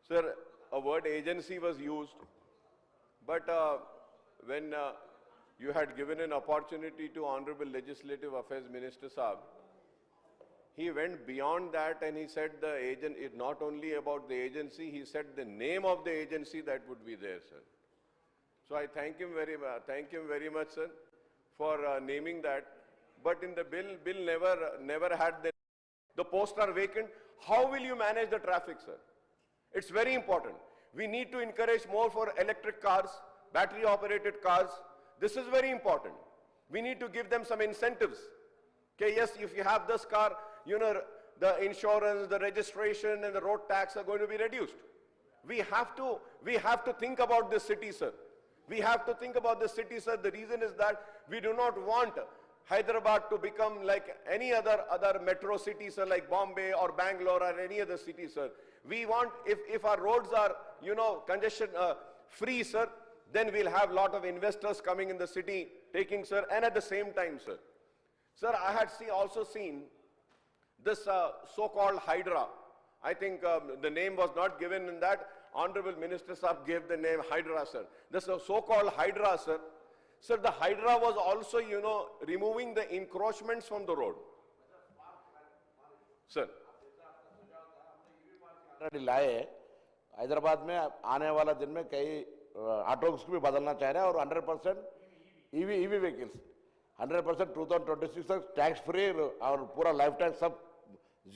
Sir, a word agency was used, but when you had given an opportunity to Honorable Legislative Affairs Minister Saab, he went beyond that and he said the agent, it not only about the agency, he said the name of the agency that would be there, sir. So I thank him very much, sir, for naming that. But in the bill never had the posts are vacant. How will you manage the traffic, sir? It's very important. We need to encourage more for electric cars, battery operated cars. This is very important. We need to give them some incentives. Okay, yes, if you have this car, you know, the insurance, the registration and the road tax are going to be reduced. We have to think about this city, sir. We have to think about the city, sir. The reason is that we do not want Hyderabad to become like any other metro city, sir, like Bombay or Bangalore or any other city, sir. We want, if our roads are, you know, congestion free, sir, then we'll have a lot of investors coming in the city, taking, sir, and at the same time, sir. Sir, I had also seen this so-called Hydra. I think the name was not given in that. Honorable Minister Saab gave the name Hydra, sir. This so-called Hydra, sir. Sir, the Hydra was also, you know, removing the encroachments from the road. Sir. लाए हैदराबाद में आने वाला दिन में कई autos को भी बदलना चाह रहे हैं और 100% ईवी व्हीकल्स 100% 2026 तक टैक्स फ्री और पूरा लाइफ टैक्स सब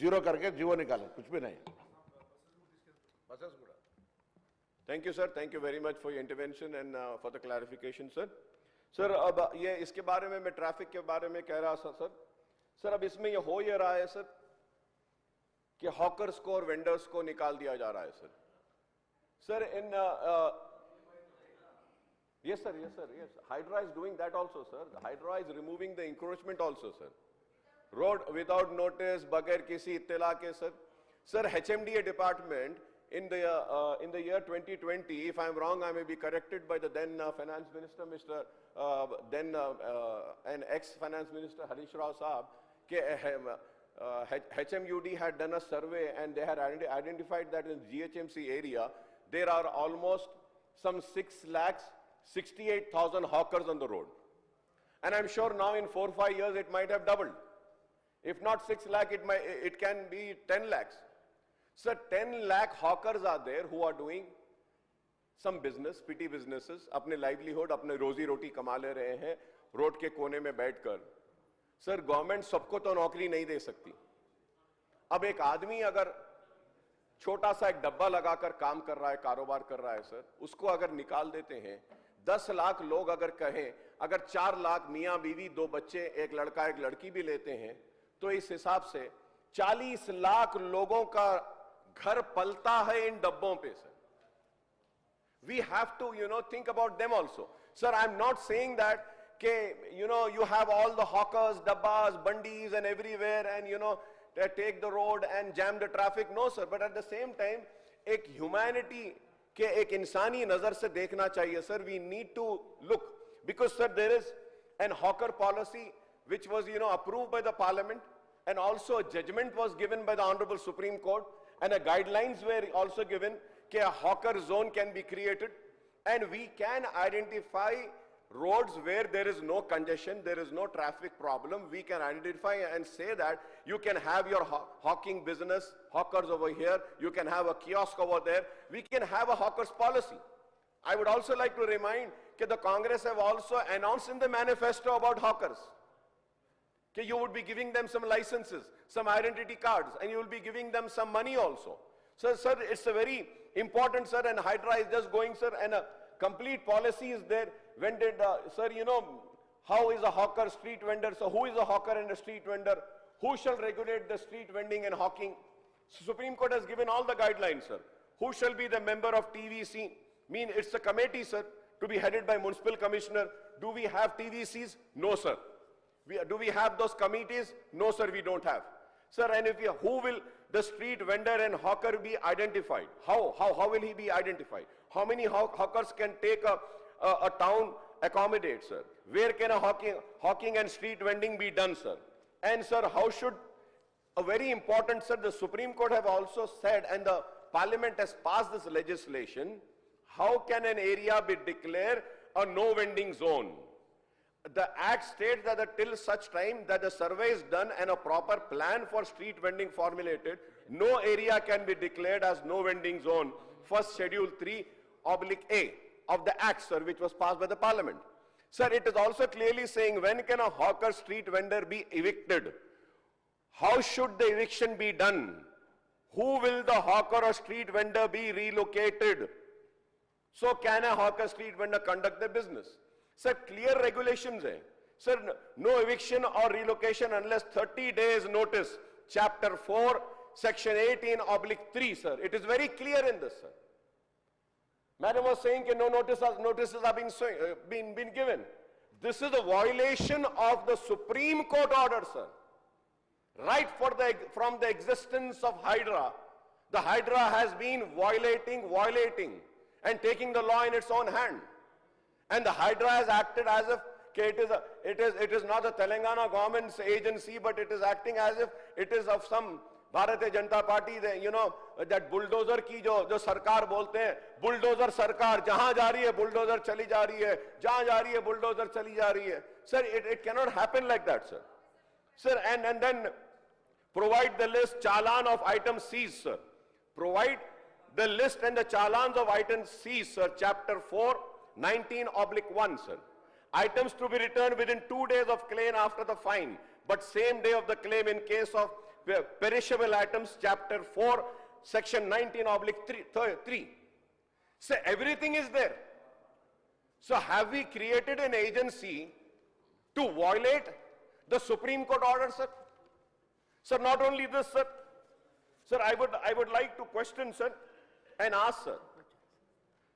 जीरो करके जीवो निकाले कुछ भी नहीं. Thank you, sir. Thank you very much for your intervention and for the clarification, sir. Sir, अब ये इसके बारे में मैं ट्रैफिक के बारे में कह रहा था, सर. सर, अब इसमें ये हो ये रहा है, सर, कि हॉकर्स को और वेंडर्स को निकाल दिया जा रहा है, sir. Sir, in yes, sir. Yes, Hydra is doing that also, sir. The Hydra is removing the encroachment also, sir. Road without notice, बगैर किसी इत्तला के, sir. Sir, HMDA department in the year 2020, if I am wrong, I may be corrected by the then finance minister, Mr. And ex-finance minister Harish Rao Saab, HMUD had done a survey and they had identified that in GHMC area, there are almost some 6,68,000 hawkers on the road. And I'm sure now in 4 or 5 years, it might have doubled. If not 6 lakh, it can be 10 lakhs. So 10 lakh hawkers are there who are doing some business, petty businesses, अपने livelihood, अपने रोजी रोटी कमा ले रहे हैं, road के कोने में बैठकर. सर, गवर्नमेंट सबको तो नौकरी नहीं दे सकती. अब एक आदमी अगर छोटा सा एक डब्बा लगाकर काम कर रहा है, कारोबार कर रहा है, सर, उसको अगर निकाल देते हैं, 10 लाख लोग अगर कहें, अगर 4 लाख मियां बीवी 2 बच्चे, एक लड़का एक लड़की भी लेते हैं, तो इस हिसाब से 40 लाख लोगों का घर पलता है इन डब्बों पे, sir. We have to, you know, think about them also. Sir, I'm not saying that, you know, you have all the hawkers, dabbas, bundis and everywhere and, you know, take the road and jam the traffic. No, sir. But at the same time, एक humanity के एक इंसानी नजर से देखना चाहिए, sir. We need to look, because, sir, there is an hawker policy which was, you know, approved by the parliament, and also a judgment was given by the Honorable Supreme Court, and the guidelines were also given that a hawker zone can be created, and we can identify roads where there is no congestion, there is no traffic problem. We can identify and say that you can have your hawking business, hawkers over here, you can have a kiosk over there. We can have a hawkers policy. I would also like to remind that the Congress have also announced in the manifesto about hawkers that you would be giving them some licenses, some identity cards, and you will be giving them some money also. So, sir, it's a very important, sir, and Hydra is just going, sir, and a complete policy is there. When did, sir, you know, how is a hawker street vendor? So who is a hawker and a street vendor? Who shall regulate the street vending and hawking? Supreme Court has given all the guidelines, sir. Who shall be the member of TVC? Mean it's a committee, sir, to be headed by municipal commissioner. Do we have TVCs? No, sir. Do we have those committees? No, sir, we don't have. Sir, and who will the street vendor and hawker be identified? How will he be identified? How many hawkers can take a town accommodate, sir? Where can a hawking and street vending be done, sir? And, sir, how should, a very important, sir, the Supreme Court have also said, and the Parliament has passed this legislation, how can an area be declared a no vending zone? The Act states that till such time that the survey is done and a proper plan for street vending formulated, no area can be declared as no vending zone. First Schedule 3/A of the Act, sir, which was passed by the Parliament. Sir, it is also clearly saying when can a hawker street vendor be evicted? How should the eviction be done? Who will the hawker or street vendor be relocated? So can a hawker street vendor conduct their business? Sir, clear regulations hai. Sir, no eviction or relocation unless 30 days notice. Chapter 4, section 18/3, sir. It is very clear in this, sir. Madam was saying that no notices are being given. This is a violation of the Supreme Court order, sir. Right from the existence of Hydra, the Hydra has been violating and taking the law in its own hand. And the Hydra has acted as if it is not the Telangana government's agency, but it is acting as if it is of some Bharatiya Janata Party, that bulldozer की जो सरकार बोलते हैं, bulldozer सरकार जहां जा रही है bulldozer चली जा रही है, जहां जा रही है bulldozer चली जा रही है. Sir, it cannot happen like that, sir. Sir, and then provide the list challan of items seized, sir. Provide the list and the challans of items seized, sir. Chapter 4, 19/1, sir. Items to be returned within 2 days of claim after the fine, but same day of the claim in case of perishable items. Chapter 4, section 19/3. So everything is there. So have we created an agency to violate the Supreme Court order, sir? Sir, not only this, sir. Sir, I would like to question, sir, and ask, sir.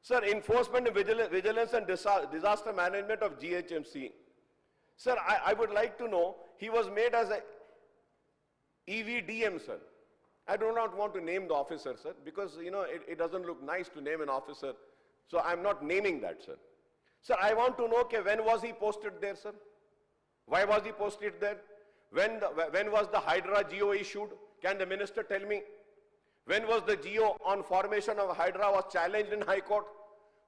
Sir, enforcement and vigilance and disaster management of GHMC. Sir, I would like to know, he was made as a EVDM, sir. I do not want to name the officer, sir, because, it doesn't look nice to name an officer. So I'm not naming that, sir. Sir, I want to know, when was he posted there, sir? Why was he posted there? When was the Hydra GO issued? Can the minister tell me? When was the GO on formation of Hydra was challenged in High Court?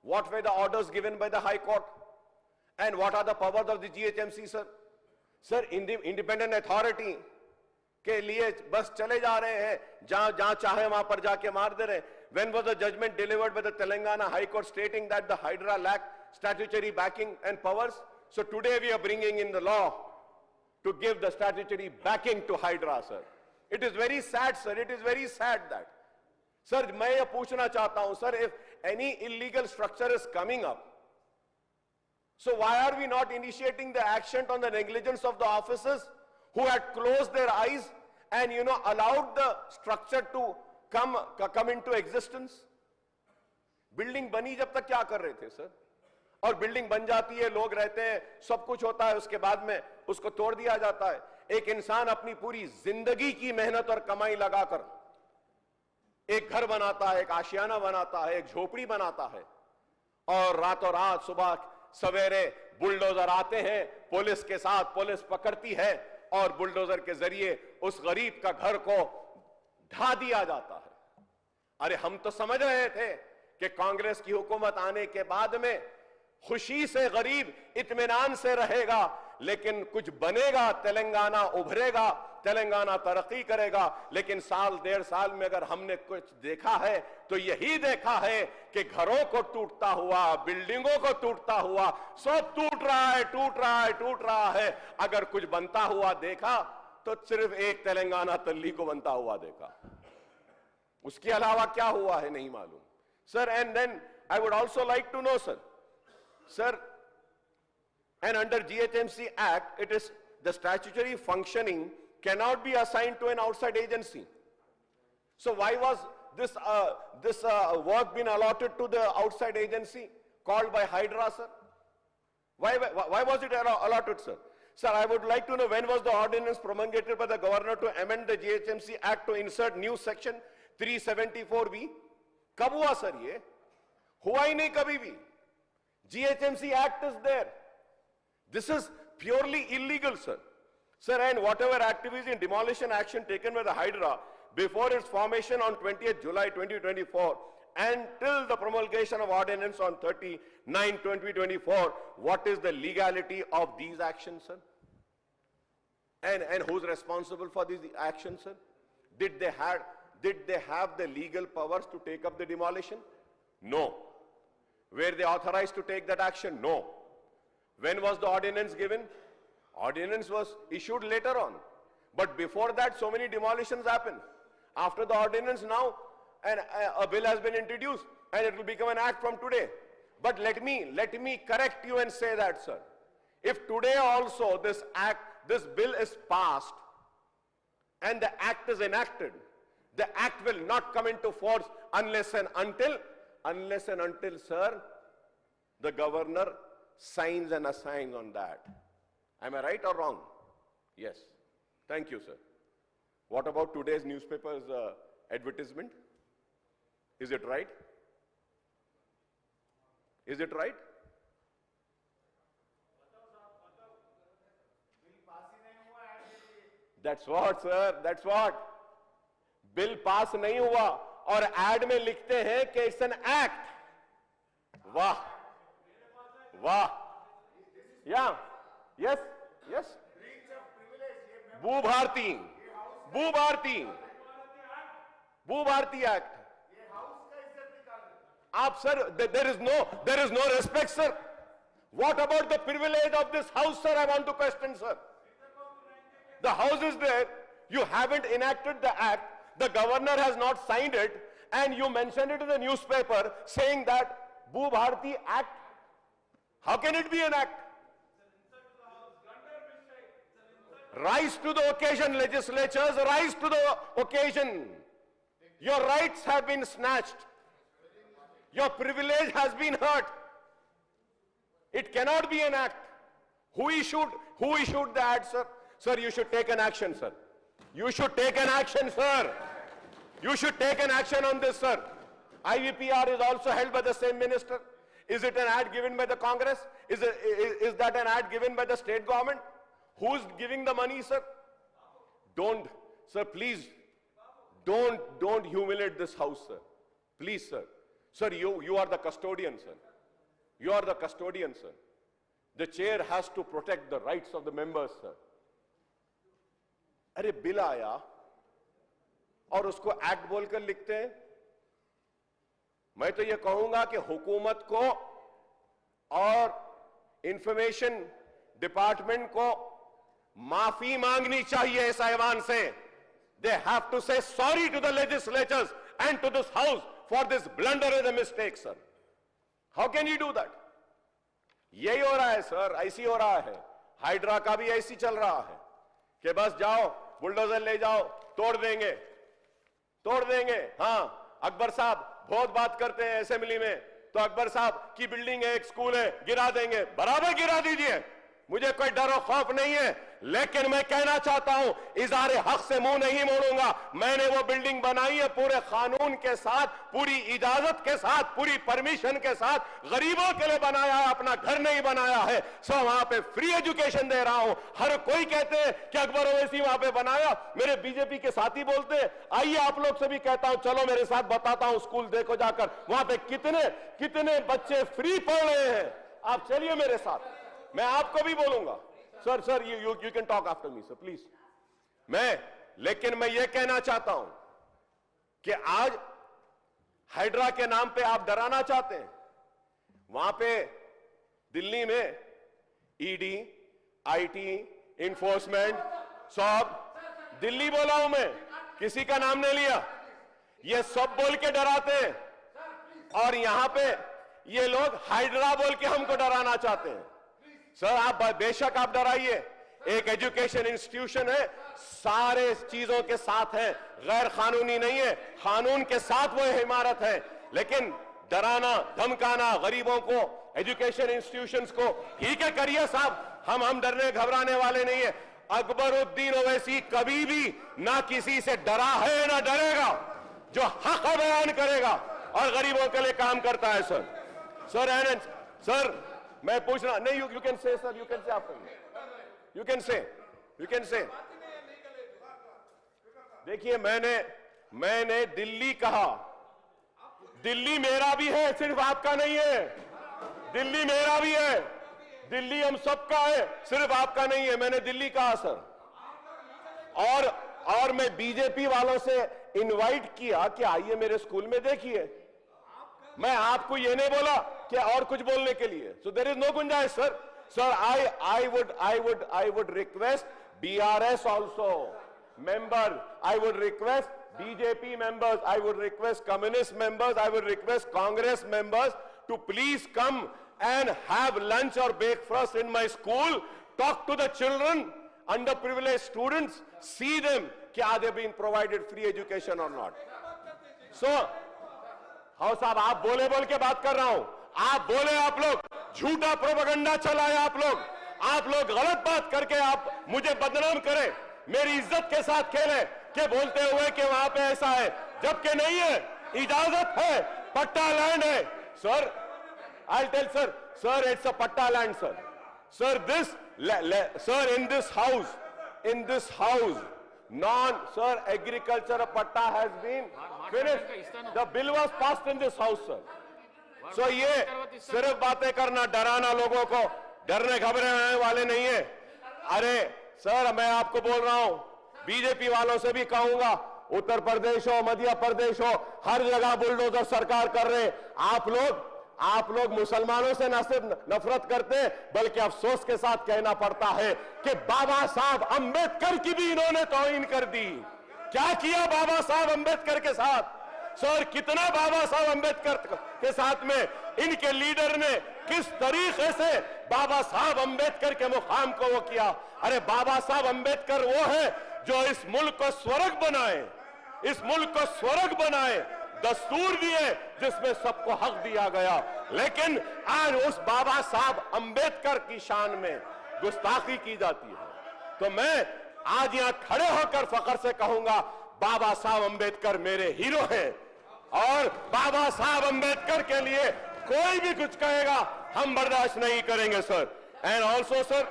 What were the orders given by the High Court? And what are the powers of the GHMC, sir? Sir, in the independent authority के लिए बस चले जा रहे हैं, जहां चाहे वहां पर जाके मार दे रहे. When was the judgment delivered by the Telangana High Court stating that the Hydra lacked statutory backing and powers? So today we are bringing in the law to give the statutory backing to Hydra, sir. It is very sad, sir. It is very sad that. Sir, मैं ये पूछना चाहता हूं, sir, if any illegal structure is coming up, so why are we not initiating the action on the negligence of the officers who had closed their eyes and, allowed the structure to come into existence? Building बनी जब तक क्या कर रहे थे, sir? और building बन जाती है, लोग रहते हैं, सब कुछ होता है, उसके बाद में उसको तोड़ दिया जाता है. एक इंसान अपनी पूरी जिंदगी की मेहनत और कमाई लगाकर एक घर बनाता है, एक आशियाना बनाता है, एक झोपड़ी बनाता है, और रातों रात सुबह सवेरे बुलडोजर आते हैं, पुलिस के साथ, पुलिस पकड़ती है और बुलडोजर के जरिए उस गरीब का घर को ढा दिया जाता है. अरे हम तो समझ रहे थे कि कांग्रेस की हुकूमत आने के बाद में खुशी से गरीब इत्मीनान से रहेगा, लेकिन कुछ बनेगा, तेलंगाना उभरेगा, तेलंगाना तरक्की करेगा. लेकिन साल 1.5 साल में अगर हमने कुछ देखा है तो यही देखा है कि घरों को टूटता हुआ, बिल्डिंगों को टूटता हुआ, सब टूट रहा है. अगर कुछ बनता हुआ देखा तो सिर्फ एक तेलंगाना तल्ली को बनता हुआ देखा, उसके अलावा क्या हुआ है नहीं मालूम, sir. And then I would also like to know, sir, and under GHMC Act, it is the statutory functioning cannot be assigned to an outside agency. So why was this work been allotted to the outside agency called by Hydra, sir? Why was it allotted, sir? Sir, I would like to know when was the ordinance promulgated by the governor to amend the GHMC Act to insert new section 374B? कब हुआ sir ये? हुआ ही नहीं कभी भी. GHMC Act is there. This is purely illegal, sir. Sir, and whatever activities in demolition action taken by the Hydra, before its formation on 20th July 2024 and till the promulgation of ordinance on 30/9/2024, what is the legality of these actions, sir? And who's responsible for these actions, sir? Did they have the legal powers to take up the demolition? No. Were they authorized to take that action? No. When was the ordinance given? Ordinance was issued later on. But before that, so many demolitions happened. After the ordinance now, a bill has been introduced and it will become an act from today. But let me correct you and say that, sir. If today also this bill is passed and the act is enacted, the act will not come into force unless and until, sir, the governor signs and assigns on that. Am I right or wrong? Yes. Thank you, sir. What about today's newspaper's advertisement? Is it right? Is it right? That's what, sir. That's what. Bill pass नहीं हुआ और add में लिखते हैं कि it's an act. वाह वाह. या यस यस. भू भारती एक्ट. आप sir, there is no respect, sir. What about the privilege of this house, sir? I want to question, sir. The house is there. You haven't enacted the act. The governor has not signed it, and you mentioned it in the newspaper saying that Bhu Bharati Act. How can it be an act? Rise to the occasion, legislatures, rise to the occasion. Your rights have been snatched. Your privilege has been hurt. It cannot be an act. Who issued the act, sir? Sir, you should take an action, sir. You should take an action, sir. You should take an action on this, sir. IVPR is also held by the same minister. Is it an ad given by the Congress? Is that an ad given by the state government? Who's giving the money, sir? Don't, sir, please, don't humiliate this house, sir. Please, sir. Sir, you are the custodian, sir. You are the custodian, sir. The chair has to protect the rights of the members, sir. अरे bill आया और उसको act बोलकर लिखते हैं. मैं तो ये कहूंगा कि हुकूमत को और इंफॉर्मेशन डिपार्टमेंट को माफी मांगनी चाहिए इस ऐवान से. They have to say sorry to the legislatures and to this house for this blunder and the mistake, sir. How can you do that? यही हो रहा है, सर. ऐसी हो रहा है. हाइड्रा का भी ऐसी चल रहा है कि बस जाओ, बुलडोजर ले जाओ, तोड़ देंगे. हाँ, अकबर साहब बहुत बात करते हैं असेंबली में, तो अकबर साहब की बिल्डिंग है, एक स्कूल है, गिरा देंगे. बराबर गिरा दीजिए, मुझे कोई डर और खौफ नहीं है. लेकिन मैं कहना चाहता हूं, इज़हारे हक से मुंह नहीं मोड़ूंगा. मैंने वो बिल्डिंग बनाई है पूरे कानून के साथ, पूरी इजाजत के साथ, पूरी परमिशन के साथ. गरीबों के लिए बनाया है, अपना घर नहीं बनाया है. सब वहां पे फ्री एजुकेशन दे रहा हूं. हर कोई कहते हैं कि अकबर ओवैसी वहां पे बनाया. मेरे बीजेपी के साथी बोलते हैं, आइए आप लोग से भी कहता हूं, चलो मेरे साथ बताता हूं, स्कूल देखो जाकर, वहां पे कितने बच्चे फ्री पढ़ रहे हैं. आप चलिए मेरे साथ, मैं आपको भी बोलूंगा. Sir you can talk after me, sir please. लेकिन मैं ये कहना चाहता हूं कि आज हाइड्रा के नाम पे आप डराना चाहते हैं. वहां पे दिल्ली में ईडी, आईटी, इन्फोर्समेंट, सब, दिल्ली बोला हूं मैं, किसी का नाम नहीं लिया. ये सब बोल के डराते हैं और यहां पे ये लोग हाइड्रा बोल के हमको डराना चाहते हैं. सर आप बेशक आप डराइए, एक एजुकेशन इंस्टीट्यूशन है, सारे चीजों के साथ है, गैर कानूनी नहीं है, कानून के साथ वो इमारत है. लेकिन डराना धमकाना गरीबों को, एजुकेशन इंस्टीट्यूशंस को, ठीक है करिए साहब, हम डरने घबराने वाले नहीं है. अकबरुद्दीन ओवैसी कभी भी ना किसी से डरा है ना डरेगा. जो हक बयान करेगा और गरीबों के लिए काम करता है. सर मैं पूछना नहीं, you can say, sir you can say, after me you can say. देखिए मैंने दिल्ली कहा, दिल्ली मेरा भी है, सिर्फ आपका नहीं है। दिल्ली मेरा भी है, दिल्ली हम सबका है, सिर्फ आपका नहीं है। मैंने दिल्ली कहा सर। और मैं बीजेपी वालों से इनवाइट किया कि आइए मेरे स्कूल में देखिए। मैं आपको ये नहीं बोला कि और कुछ बोलने के लिए। सो देयर इज नो गुंजाइश sir. Sir I would request BRS also members, I would request BJP members, I would request communist members, I would request Congress members to please come and have lunch or breakfast in my school, talk to the children, underprivileged students, see them, are they being provided free education or not. So, हाँ साहब, आप बोल के बात कर रहा हूं। आप बोले, आप लोग झूठा प्रोपेगेंडा चलाए, आप लोग गलत बात करके आप मुझे बदनाम करें, मेरी इज्जत के साथ खेले कि बोलते हुए कि वहां पे ऐसा है, जबकि नहीं है। इजाजत है, पट्टा लैंड है sir. I'll tell sir, it's a patta land, sir. Sir, in this house, agriculture patta has been finished. The bill was passed in this house, sir. So ये सिर्फ बातें करना, डराना लोगों को, डरने घबराने वाले नहीं है। अरे सर, मैं आपको बोल रहा हूं, बीजेपी वालों से भी कहूंगा, उत्तर प्रदेश हो, मध्य प्रदेश हो, हर जगह बुलडोजर सरकार कर रहे। आप लोग मुसलमानों से न सिर्फ नफरत करते, बल्कि अफसोस के साथ कहना पड़ता है कि बाबा साहब अंबेडकर की भी इन्होंने तौहीन कर दी। क्या किया बाबा साहब अंबेडकर के साथ? सर, कितना बाबा साहब अंबेडकर के साथ में इनके लीडर ने किस तरीके से बाबा साहब अंबेडकर के मुकाम को वो किया। अरे बाबा साहब अंबेडकर वो है जो इस मुल्क को स्वर्ग बनाए, इस मुल्क को स्वर्ग बनाए, दस्तूर दिए जिसमें सबको हक दिया गया। लेकिन आज उस बाबा साहब अंबेडकर की शान में गुस्ताखी की जाती है। तो मैं आज यहां खड़े होकर फख्र से कहूंगा, बाबा साहब अंबेडकर मेरे हीरो हैं, और बाबा साहब अंबेडकर के लिए कोई भी कुछ कहेगा हम बर्दाश्त नहीं करेंगे sir. And also sir,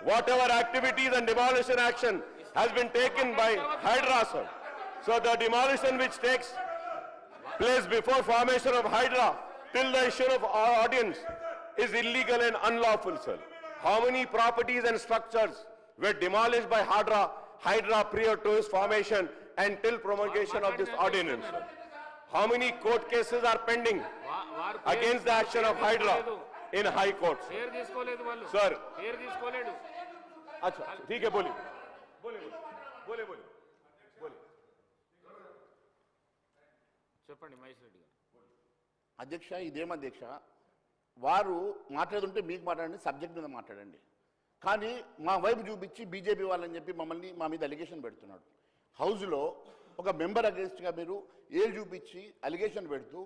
whatever activities and demolition action has been taken by Hydra, sir. So the demolition which takes place before formation of Hydra till the issue of audience is illegal and unlawful, sir. How many properties and structures were demolished by Hydra prior to its formation and till promulgation of this ordinance, sir? How many court cases are pending against the action of Hydra in High Court, sir? अच्छा, ठीक है, बोलिए। చెప్పండి మహేష్ రెడ్డి గారు। అధ్యక్ష, ఇదేం అధ్యక్ష, వారు మాట్లాడుతుంటే మీకు మాట్లాడండి, సబ్జెక్ట్ మీద మాట్లాడండి, కానీ మా వైపు చూపించి బీజేపీ వాళ్ళని చెప్పి మమ్మల్ని మా మీద అలిగేషన్ పెడుతున్నాడు। హౌస్లో ఒక మెంబర్ అగేన్స్ట్గా మీరు ఏలు చూపించి అలిగేషన్ పెడుతూ,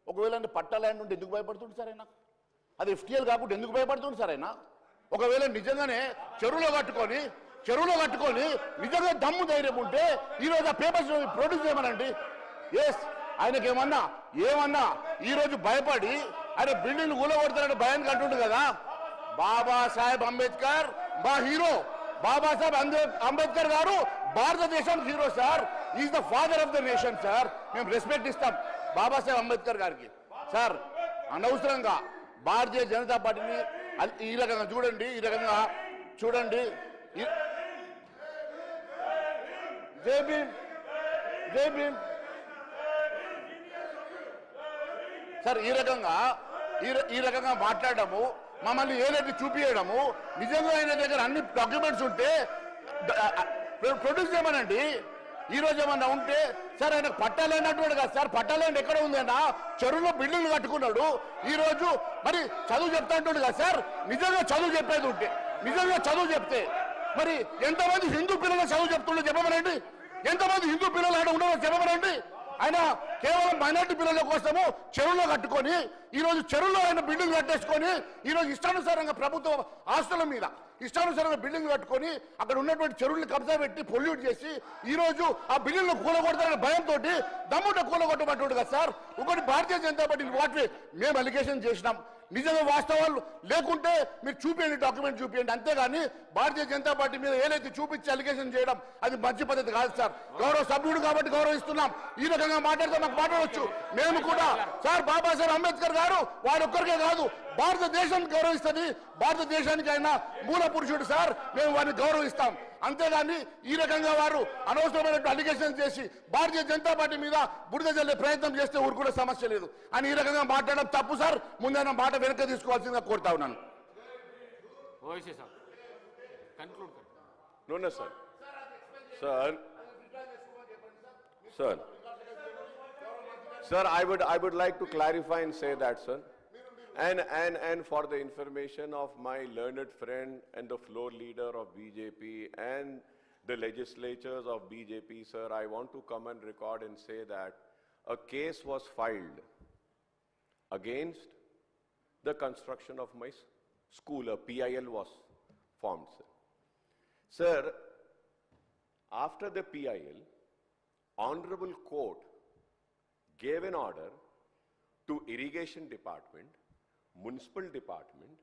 ఒకవేళ పట్టా ల్యాండ్ ఉంటే ఎందుకు భయపడుతుంది సార్ ఆయన? అది ఎఫ్టీఎల్ కాకుండా ఎందుకు భయపడుతుంది సార్ ఆయన? ఒకవేళ నిజంగానే చెరువులో కట్టుకొని నిజంగా దమ్ము ధైర్యం ఉంటే ఈరోజు ఆ పేపర్స్ ప్రొడ్యూస్ చేయమనండి। ఎస్, ఆయనకి ఏమన్నా ఈరోజు భయపడి ఆయన బిల్డింగ్ కూలగొడతారని భయానికి అంటుండు కదా। బాబాసాహెబ్ అంబేద్కర్ మా హీరో, బాబాసాహెబ్ అంబేద్కర్ గారు భారతదేశానికి hero sir, is the father of the nation sir. మేము రెస్పెక్ట్ ఇస్తాం బాబాసాహెబ్ అంబేద్కర్ గారికి సార్। అనవసరంగా భారతీయ జనతా పార్టీని ఈ రకంగా చూడండి, జై భీమ్ సార్। ఈ రకంగా మాట్లాడము, మమ్మల్ని ఏదైతే చూపించడము, నిజంగా ఆయన దగ్గర అన్ని డాక్యుమెంట్స్ ఉంటే ప్రొడ్యూస్ చేయమనండి। ఈ రోజు ఏమన్నా ఉంటే సార్, ఆయనకు పట్టాలేండి అంటున్నాడు కదా సార్, పట్టాలేండి ఎక్కడ ఉందన్నా? చెరువులో బిల్డింగ్లు కట్టుకున్నాడు। ఈ రోజు మరి చదువు చెప్తా అంటున్నాడు కదా సార్, నిజంగా చదువు చెప్పేది ఉంటే, నిజంగా చదువు చెప్తే మరి ఎంతమంది హిందూ పిల్లలు చదువు చెప్తుండో చెప్పమనండి, ఎంతమంది హిందూ పిల్లలు ఆడ ఉండవో చెప్పమనండి। ఆయన కేవలం మైనార్టీ పిల్లల కోసము చెరువులో కట్టుకొని, ఈరోజు చెరువులో ఆయన బిల్డింగ్ కట్టేసుకొని, ఈరోజు ఇష్టానుసారంగా ప్రభుత్వ ఆస్తుల మీద ఇష్టానుసారంగా బిల్డింగ్ కట్టుకొని అక్కడ ఉన్నటువంటి చెరువుల్ని కబ్జా పెట్టి పొల్యూట్ చేసి ఈరోజు ఆ బిల్డింగ్లు కూలగొడతారనే భయంతో దమ్ముంటే కూలగొట్టబట్టు కదా సార్। ఒకటి భారతీయ జనతా పార్టీ వాటి మేము అలిగేషన్ చేసినాం, నిజంగా వాస్తవాలు లేకుంటే మీరు చూపించండి, డాక్యుమెంట్ చూపించండి, అంతేగాని భారతీయ జనతా పార్టీ మీద ఏదైతే చూపించి అలిగేషన్ చేయడం అది మంచి పద్ధతి కాదు సార్. గౌరవ సభ్యుడు కాబట్టి గౌరవిస్తున్నాం. ఈ రకంగా మాట్లాడితే మాకు మాట్లాడవచ్చు. మేము కూడా సార్ బాబాసాహెబ్ అంబేద్కర్ గారు వారు ఒక్కరికే కాదు భారతదేశం గౌరవిస్తుంది. భారతదేశానికి ఆయన మూల పురుషుడు సార్, మేము వారిని గౌరవిస్తాం. అంతేగాని ఈ రకంగా వారు అనవసరమైన అలిగేషన్ చేసి భారతీయ జనతా పార్టీ మీద బురద జల్లే ప్రయత్నం చేస్తే ఊరుకునే సమస్య లేదు అని ఈ రకంగా మాట్లాడడం తప్పు సార్. ముందైనా మాట వెనక తీసుకోవాల్సిందిగా కోరుతా ఉన్నాను. ఓవైసీ సార్ కన్క్లూడ్ కర్. No, no, sir. Sir. Sir. Sir, I would like to clarify and say that, sir. And for the information of my learned friend and the floor leader of BJP and the legislatures of BJP, sir, I want to come and record and say that a case was filed against the construction of my school. A PIL was formed, sir. Sir, after the PIL, Honorable Court gave an order to Irrigation Department, Municipal Department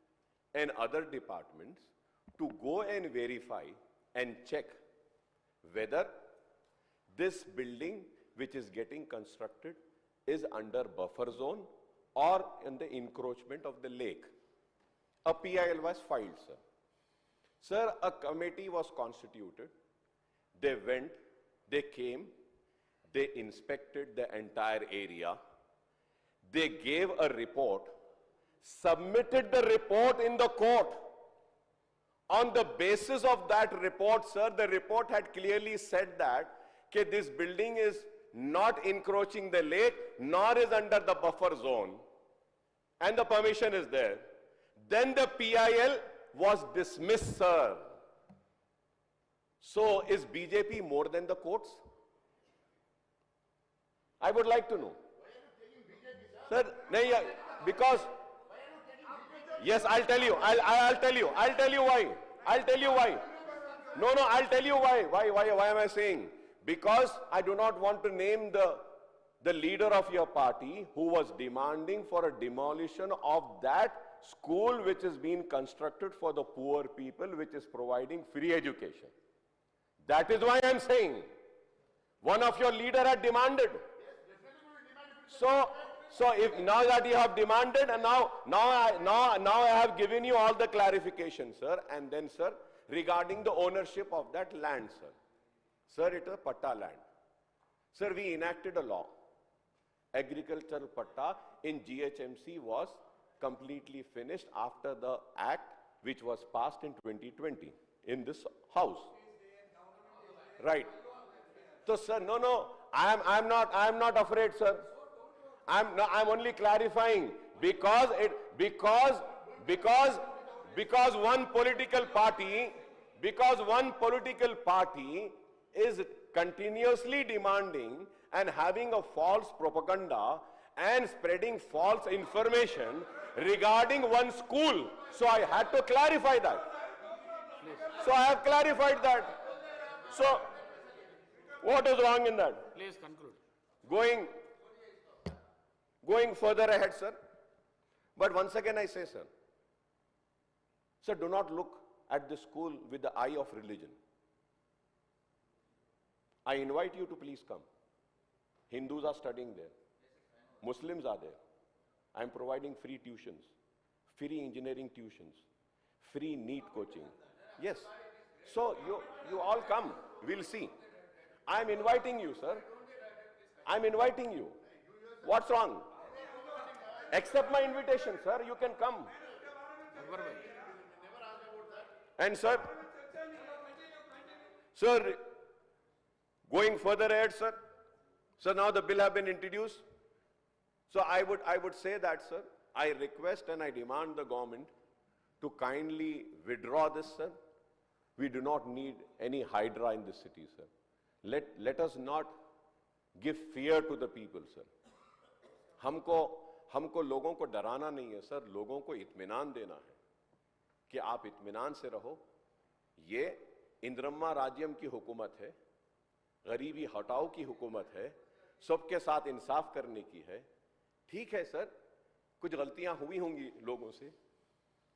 and other departments to go and verify and check whether this building which is getting constructed is under buffer zone or in the encroachment of the lake. A PIL was filed, sir. Sir, a committee was constituted. They went, they came, they inspected the entire area. They gave a report, submitted the report in the court. On the basis of that report, sir, the report had clearly said that this building is not encroaching the lake, nor is under the buffer zone. And the permission is there. Then the PIL was dismissed, sir. So is BJP more than the courts? I would like to know. Sir, because yes, I'll tell you. I'll tell you. I'll tell you why. I'll tell you why. No, I'll tell you why. Why am I saying? Because I do not want to name the leader of your party who was demanding for a demolition of that school which is being constructed for the poor people, which is providing free education. That is why I'm saying one of your leader had demanded. So if now that you have demanded, and now I have given you all the clarification, sir. And then, sir, regarding the ownership of that land, sir. Sir, it is patta land. Sir, we enacted a law. Agricultural patta in GHMC was completely finished after the act which was passed in 2020 in this house. Right. So, sir, no, I'm not afraid, sir. I'm only clarifying because one political party is continuously demanding and having a false propaganda and spreading false information regarding one school. So I had to clarify that. So I have clarified that. So what is wrong in that? Please conclude. Going further ahead, sir. But once again I say, sir, do not look at the school with the eye of religion. I invite you to please come. Hindus are studying there. Muslims are there. I am providing free tuitions, free engineering tuitions, free NEET coaching. Yes. So you all come. We'll see. I am inviting you, sir. I am inviting you. What's wrong? Accept my invitation, sir. You can come. And sir, going further ahead, sir. So now the bill have been introduced. So I would say that, sir, I request and I demand the government to kindly withdraw this, sir. We do not need any hydra in this city, sir. Let us not give fear to the people, sir. हमको लोगों को डराना नहीं है, sir. लोगों को इत्मीनान देना है कि आप इत्मीनान से रहो. ये इंद्रम्मा राज्यम की हुकूमत है, गरीबी हटाओ की हुकूमत है, सबके साथ इंसाफ करने की है. ठीक है सर, कुछ गलतियां हुई होंगी लोगों से,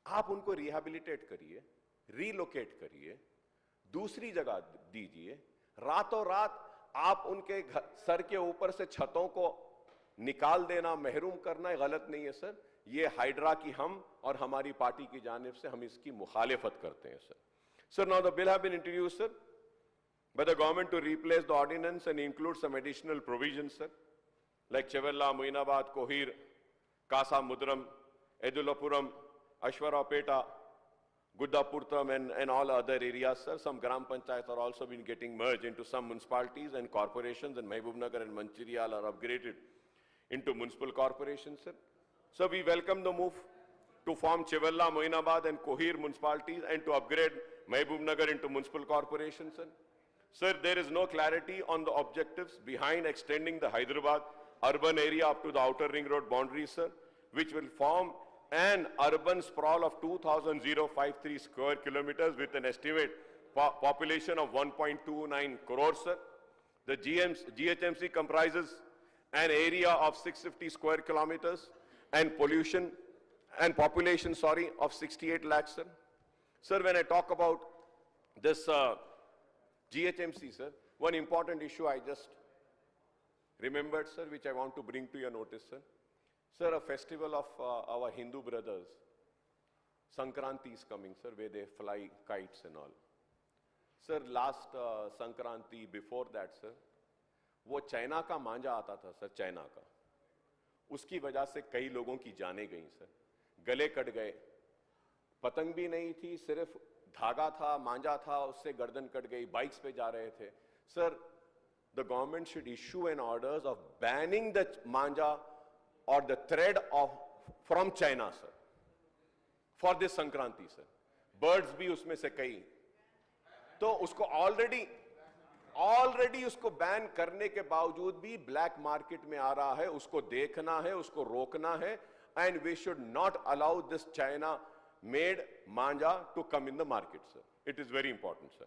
आप उनको रिहैबिलिटेट करिए, रीलोकेट करिए, दूसरी जगह दीजिए। रातों रात आप उनके सर के ऊपर से छतों को निकाल देना, महरूम करना गलत नहीं है सर। ये हाइड्रा की हम और हमारी पार्टी की जानिब से हम इसकी मुखालिफत करते हैं sir. Sir, now the bill have been introduced sir by the government to replace the ordinance and include some additional provisions, sir, like Chevella, Moinabad, Kohir, Kasa Mudram, Edulapuram, Ashwarapeta, Guddapurtam, and all other areas, sir. Some Gram Panchayats are also been getting merged into some municipalities and corporations, and Mahbubnagar and Mancherial are upgraded into municipal corporations, sir. So we welcome the move to form Chevella, Moinabad, and Kohir municipalities and to upgrade Mahbubnagar into municipal corporations, sir. Sir, there is no clarity on the objectives behind extending the Hyderabad urban area up to the outer ring road boundaries, sir, which will form an urban sprawl of 2,053 square kilometers with an estimate population of 1.29 crores, sir. The GHMC comprises an area of 650 square kilometers and population, of 68 lakhs, sir. Sir, when I talk about this GHMC, sir, one important issue I just remembered, sir, which I want to bring to your notice, sir. Sir, a festival of our Hindu brothers, Sankranti is coming, sir, where they fly kites and all. Sir, last Sankranti, before that, sir, वो China का मांझा आता था, sir, China का। उसकी वजह से कई लोगों की जानें गई, सर, गले कट गए। पतंग भी नहीं थी, सिर्फ धागा था, मांझा था, उससे गर्दन कट गई, बाइक्स पे जा रहे थे। Sir, the government should issue an orders of banning the manja or the thread from China, sir, for this Sankranti, sir. Birds भी उसमें से कई, तो उसको ऑलरेडी उसको बैन करने के बावजूद भी ब्लैक मार्केट में आ रहा है, उसको देखना है, उसको रोकना है, and we should not allow this China made manja to come in the market, sir. It is very important, sir.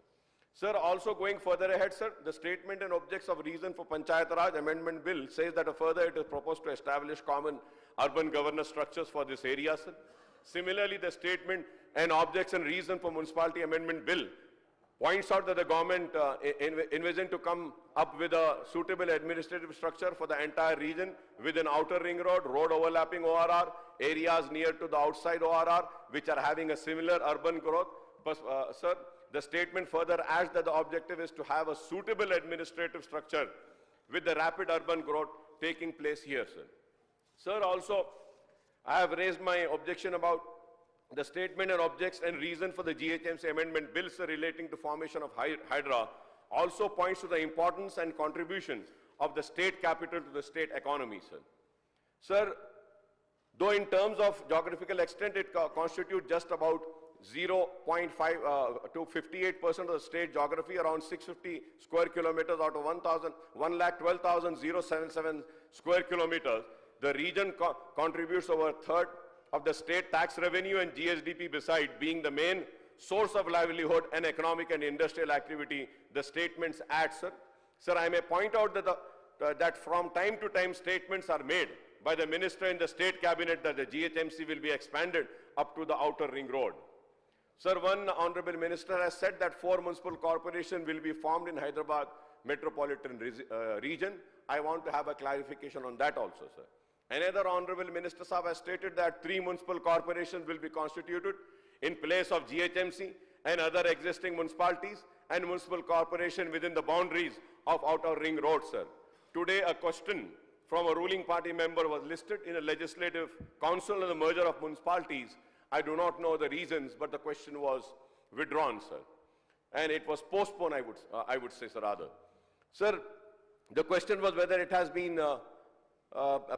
Sir, also going further ahead, sir, the statement and objects of reason for Panchayat Raj Amendment Bill says that further it is proposed to establish common urban governance structures for this area, sir. Similarly, the statement and objects and reason for Municipality Amendment Bill points out that the government envisioned to come up with a suitable administrative structure for the entire region with an outer ring road, road overlapping ORR, areas near to the outside ORR, which are having a similar urban growth. But, sir, the statement further adds that the objective is to have a suitable administrative structure with the rapid urban growth taking place here, sir. Sir, also, I have raised my objection about the statement and objects and reason for the GHMC amendment bill, sir, relating to formation of Hydra also points to the importance and contribution of the state capital to the state economy, sir. Sir, though in terms of geographical extent, it constitutes just about 0.5 to 58% of the state geography, around 650 square kilometers out of 1,12,077 square kilometers. The region contributes over a third of the state tax revenue and GSDP, beside being the main source of livelihood and economic and industrial activity, the statements add, sir. Sir, I may point out that, that from time to time statements are made by the minister in the state cabinet that the GHMC will be expanded up to the outer ring road. Sir, one honorable minister has said that 4 municipal corporations will be formed in Hyderabad metropolitan region. I want to have a clarification on that also, sir. Another honorable minister has stated that 3 municipal corporations will be constituted in place of GHMC and other existing municipalities and municipal corporation within the boundaries of outer ring road, sir. Today, a question from a ruling party member was listed in a legislative council on the merger of municipalities. I do not know the reasons, but the question was withdrawn, sir. And it was postponed, I would say, sir, rather. Sir, the question was whether it has been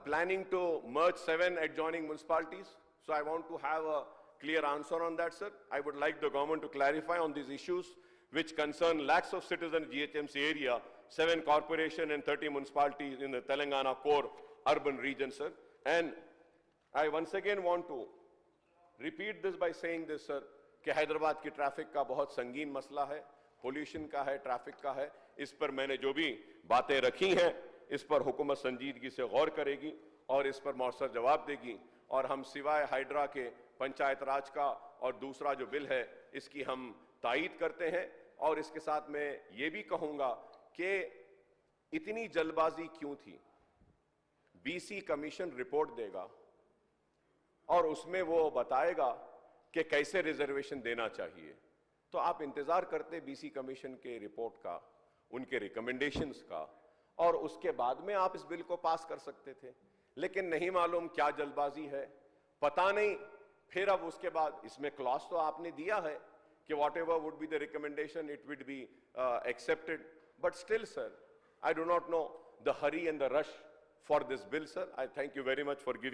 planning to merge 7 adjoining municipalities. So I want to have a clear answer on that, sir. I would like the government to clarify on these issues which concern lakhs of citizens in GHMC area, 7 corporations and 30 municipalities in the Telangana core urban region, sir. And I once again want to repeat this by saying this, sir, कि हैदराबाद की traffic का बहुत संगीन मसला है, pollution का है, traffic का है. इस पर मैंने जो भी बातें रखी हैं, इस पर हुकूमत संजीदगी से गौर करेगी और इस पर मौसर जवाब देगी. और हम सिवाय हाइड्रा के पंचायत राज का और दूसरा जो बिल है इसकी हम तायीद करते हैं। और इसके साथ मैं ये भी कहूंगा कि इतनी जल्दबाजी क्यों थी। बीसी कमीशन रिपोर्ट देगा और उसमें वो बताएगा कि कैसे रिजर्वेशन देना चाहिए, तो आप इंतजार करते बीसी कमीशन के रिपोर्ट का, उनके रिकमेंडेशंस का, और उसके बाद में आप इस बिल को पास कर सकते थे। लेकिन नहीं मालूम क्या जल्दबाजी है, पता नहीं। फिर अब उसके बाद इसमें क्लॉज तो आपने दिया है कि what ever would be the recommendation it would be accepted, but still sir I do not know the Hari and the rush for this bill, sir. I thank you very much for giving